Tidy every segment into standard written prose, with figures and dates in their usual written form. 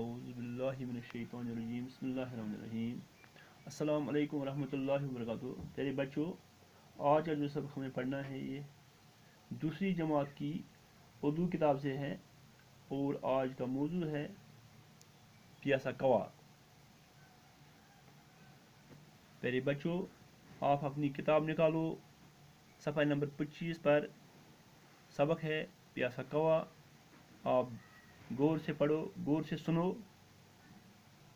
औज़ुबिल्लाहिमिनश्शैतानिर्रजीम बिस्मिल्लाहिर्रहमानिर्रहीम। अस्सलाम वालेकुम वरहमतुल्लाहि वबरकातुहू। प्यारे बच्चों, आज का जो सबक हमें पढ़ना है ये दूसरी जमात की उर्दू किताब से है और आज का मौजू है प्यासा कौवा। प्यारे बच्चों, आप अपनी किताब निकालो, सफ़ा नंबर 25 पर सबक है प्यासा कौवा। आप गौर से पढ़ो, गौर से सुनो।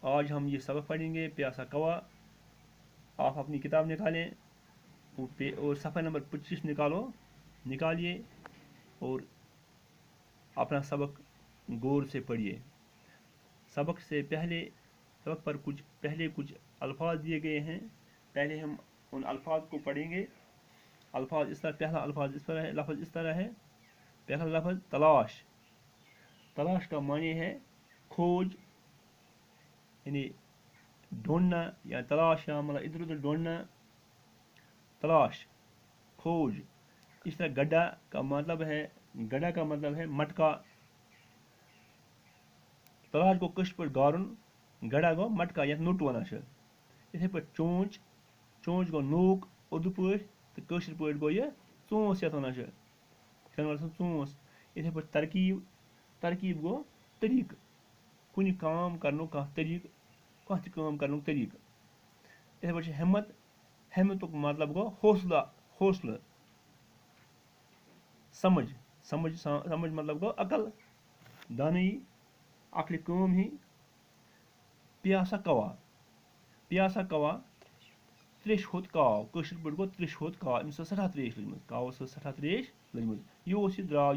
आज हम ये सबक पढ़ेंगे प्यासा कौवा। आप अपनी किताब निकालें और सफ़ा नंबर 25 निकालिए और अपना सबक गौर से पढ़िए। सबक पर कुछ अल्फाज दिए गए हैं। पहले हम उन अल्फाज को पढ़ेंगे। अल्फाज इस तरह, पहला अल्फाज इस तरह है, लफ्ज़ इस तरह है। पहला लफ्ज़ तलाश। तलाश का माने है खोज, यानी ढूंढना या तलाश, या मतलब इधर उधर ढूंढना। तलाश, खोज। इस तरह गड्ढा का मतलब है मटका। तलाश गो कश पर गारुन, गड्ढा गो मटका या नोट वन। इथे पर चोंच गो नोक उर्दू पे तो कशर पे गो ये चोंस यथ वन। चोंस। इथे पर तरकीब गो तरीक, कुछ काम करनो का तरीक, कह काम करनो तरीक। इथे पर हिम्मत, हिम्मत मतलब गो हौसला। समझ मतलब गो अकल, दानई, अकल काम ही। प्यासा कौवा त्रेश होत काव, कशर पे गो त्रेश होत काव। अमिस सठा त्रेश लजमत, कावस सठा त्रेश लजमत। यह द्राव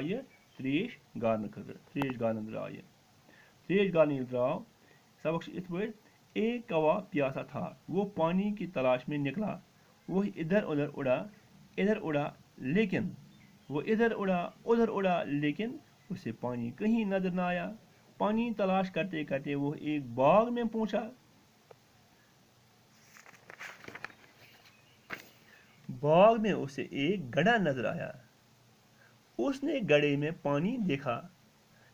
ये त्रेश गारन खतर, त्रेश गारन द्राव ये। त्रेश गारन द्राव सबक इत पे। एक कौवा प्यासा था, वो पानी की तलाश में निकला। वो इधर उड़ा लेकिन उधर उड़ा लेकिन उसे पानी कहीं नजर न आया। पानी तलाश करते करते वो एक बाग में पहुंचा। बाग में उसे एक गड्ढा नजर आया। उसने गड्ढे में पानी देखा।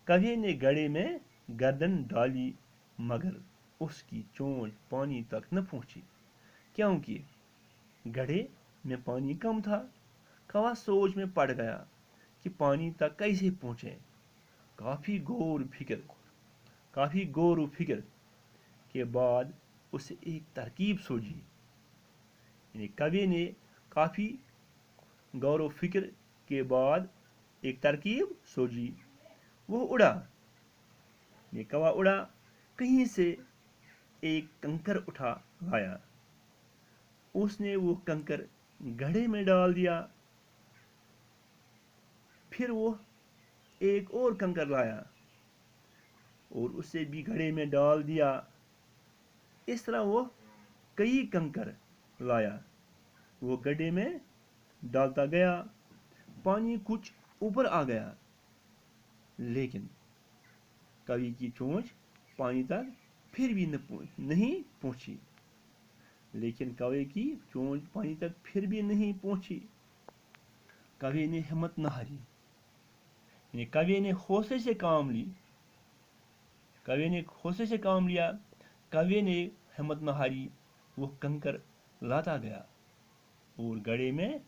कौवे ने गड्ढे में गर्दन डाली मगर उसकी चोंच पानी तक न पहुंची, क्योंकि गड्ढे में पानी कम था। कौवा सोच में पड़ गया कि पानी तक कैसे पहुंचे। काफी गौर व फिक्र के बाद उसे एक तरकीब सूझी। कवि ने काफी गौर व फिक्र के बाद एक तरकीब सूझी। वो उड़ा, कौवा उड़ा, कहीं से एक कंकर उठा लाया। उसने वो कंकर गड्ढे में डाल दिया। फिर वो एक और कंकर लाया और उसे भी गड्ढे में डाल दिया। इस तरह वो कई कंकर लाया, वो गड्ढे में डालता गया। पानी कुछ ऊपर आ गया, लेकिन कवि की चोंच पानी तक फिर भी नहीं पहुंची। कवि ने हिम्मत न हारी, कवि ने हौसले से काम लिया। कवि ने हिम्मत न हारी, वो कंकर लाता गया और गड्ढे में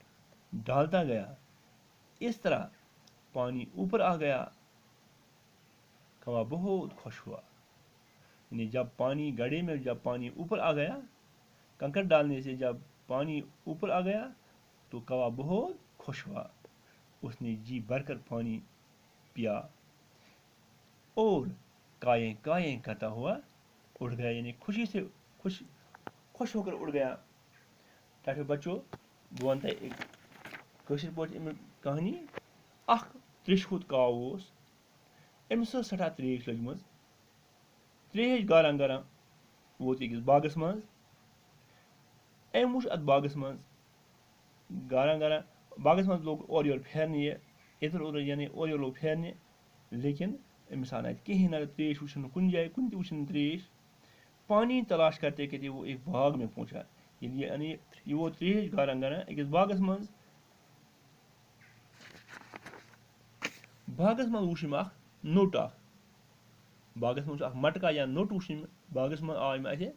डालता गया। इस तरह पानी ऊपर आ गया। कौवा बहुत खुश हुआ। जब पानी ऊपर आ गया, कंकर डालने से जब पानी ऊपर आ गया तो कौवा बहुत खुश हुआ। उसने जी भरकर पानी पिया और कायें करता हुआ उड़ गया, यानी खुश होकर उड़ गया। ताकि बच्चों बोलता है एक कशर पे कहानी। अख त्रिश हुत काव ओस, अमिस सठा त्रेश लजमत। त्रेश गारां वोत अकिस बागस मज। अम वुच अत बागस मज गारां बागस मज लोग और योर फेरने, इधर उधर यानी और योर लोग फेरने, लेकिन अमिस आना कहीं ना त्रेश वुचन कुन जाए, कुन वुचन त्रेश। पानी तलाश करते करते वो एक बाग में पहुंचा। यानी वो त्रेश गारां अकिस बागस मज वुच अख नोट अख। باغس में अख मटका या नोट वुच बागस में आय में अथे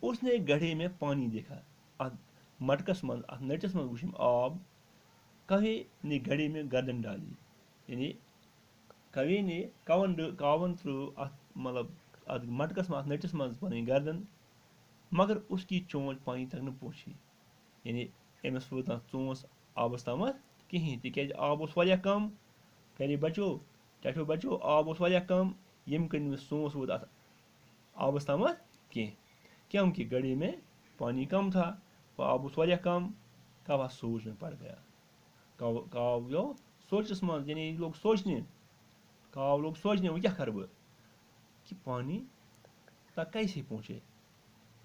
उसने गड्ढे में पानी देखा अथ मटकस में अथ नटिस में वुच आब कवे ने गड्ढे में गर्दन डाली यानी कवे ने कावन त्रो अथ मतलब अथ मटकस में अथ नटिस में पन गर्दन मगर उसकी चोंच पानी तक न पहुंची यानी अमिस वोत चोंस आबस तम कहें तिक आब वारिया कम करे बचो टैठो बचो आब वारिया कम यम कन सोच वोत अथ आबस तम कह क्योंकि गड्ढे में पानी कम था वह आब वारिया कम कावा सोच में पड़ गया काव यो सोचस मज यानी लोग सोचने वो क्या कर कि पानी तक कैसे पहुंचे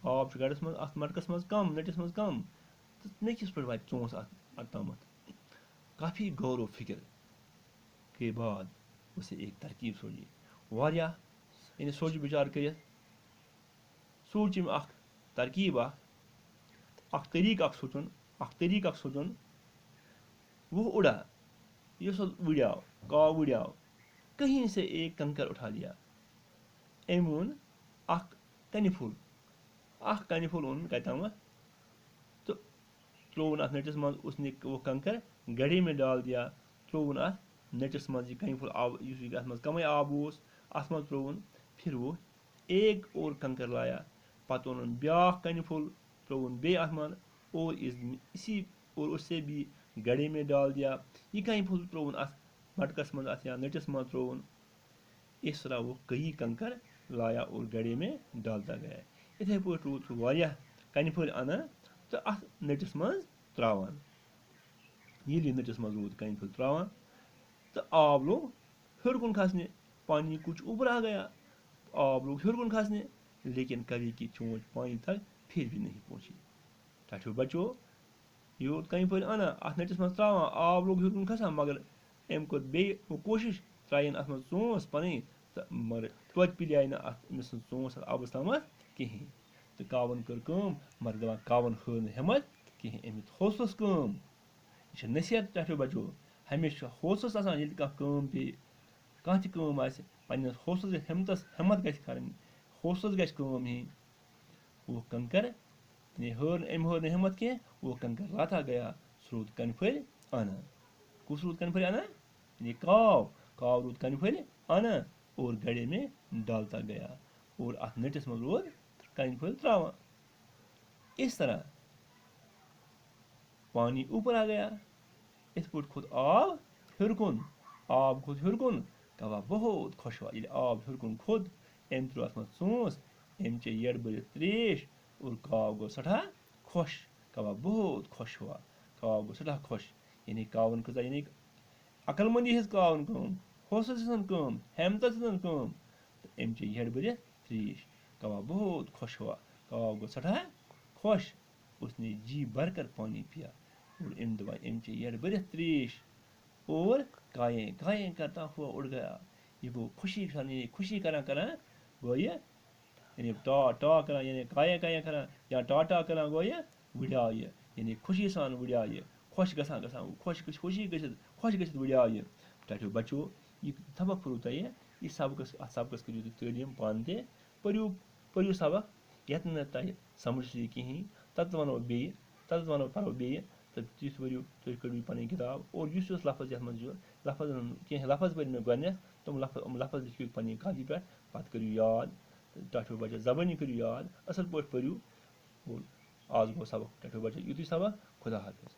आब गड्ढस मज अथ मटकस मज कम नटिस मज कम तो मे किस पे वात चोंस अत तमत काफ़ी गौर व फिक्र के बाद उसे एक तरकीब सोची वारिया यानी सोच विचार कर सोच अख तरकीब अख तरीक सोचन वो उड़ा ये उड़ाव काव उड़ाव कहीं से एक कंकर उठा लिया एम ओन अख कनि फुल ओन कतम तो त्रोवन अथ नटिस मज उसने वो कंकर गड्ढे में डाल दिया त्रोवन अथ नटिस मज कनि फुल आब अथ मज कम आब अथ मज त्रोवन फिर वो एक और कंकर लाया पत ओन ब्या कनि फुल त्रोवन बे अथ मज और इसी और उससे भी गड्ढे में डाल दिया ये कहीं फुल त्रोवन अथ मटकस मज अथ या नटिस मज त्रोवन इस तरह वो कई कंकर लाया और गड्ढे में डालता गया इथे पे रूद वारिया कनि फुल अना तो अथ नटिस मज त्रावान ये नटिस मज रूद कनि फुल त्रावान तो आब लोग हर कुन खसने पानी कुछ ऊपर आ गया आब लोग हर कुन खसने लेकिन कवि की चोंच पानी तक फिर भी नहीं पहुंची टाठो बचो ये कहीं फुल अना अथ नटिस मज त्रावान आब लोग हर कुन खसान मगर अम कोर बे वो कोशिश त्रायन अथ मज चोंस पन मगर तोत पिलियाय ना अथ अमिस चोंस आबस तम कहें तो कावन कर कम मगर दपान कावन हर न हिम्मत कहें अमित हौसलस कम यह नसीहत टाठो बचो हमेशा हौसलस आसान ये कह कम पे कह त कम आस पन्नस हौसलस हिम्मत गछ करनी हौसलस गछ कम ही वो कंकर हर न हिम्मत कह वो कंकर लाता गया स्रोत कनफल आना कुछ रूद कनफल आना ये काव रूद कनफल आना और गड्ढे में डालता गया और अथ नटिस मज रोद कनफल त्रावा इस तरह पानी ऊपर आ गया इस पुट खुद आब खुद हिरकुन कवा बहुत खुश हुआ ये आब हिरकुन खुद अम त्रो अथ मज चोंस अम चे यड़ भर त्रेश और काव गो सठा खुश कवा बहुत खुश हुआ काव गो सठा खुश यानी कावन कजा यानी अकलमंदी हज कावन कम हौसल हजन कम हेमत हजन कम तो अम चे यड़ भर त्रेश कवा बहुत खुश हुआ काव गो सठा खुश उसने जी भर कर पानी पिया और इन दवा इन चे यड़ भर त्रेश और कायें कायें करता हुआ उड़ गया ये वो खुशी करा गो ये यानी टा करा यानी कायें कायें करा या टा करा गो ये उड़ा ये यानी खुशी सान उड़ा ये खुश गसा खुशी गसित उड़ा ये टाठो बचो ये सबक फुरुत ये सबकस करियो तलीम पान ते परियो सबक यत न तह समझ कहें तत वनो परो बे तो तिथ वरियो तुम कड़ियो पन किताब और लफज ये मज लफज कह लफज पर मे गो तुम लफज लिखियो पन कापी पे पत करियो याद टाठो बच्चा जबानी करियो याद असल पे पढ़ियो और आज गो सबक टाठो बच्चा युत सबक खुदा हाफिज।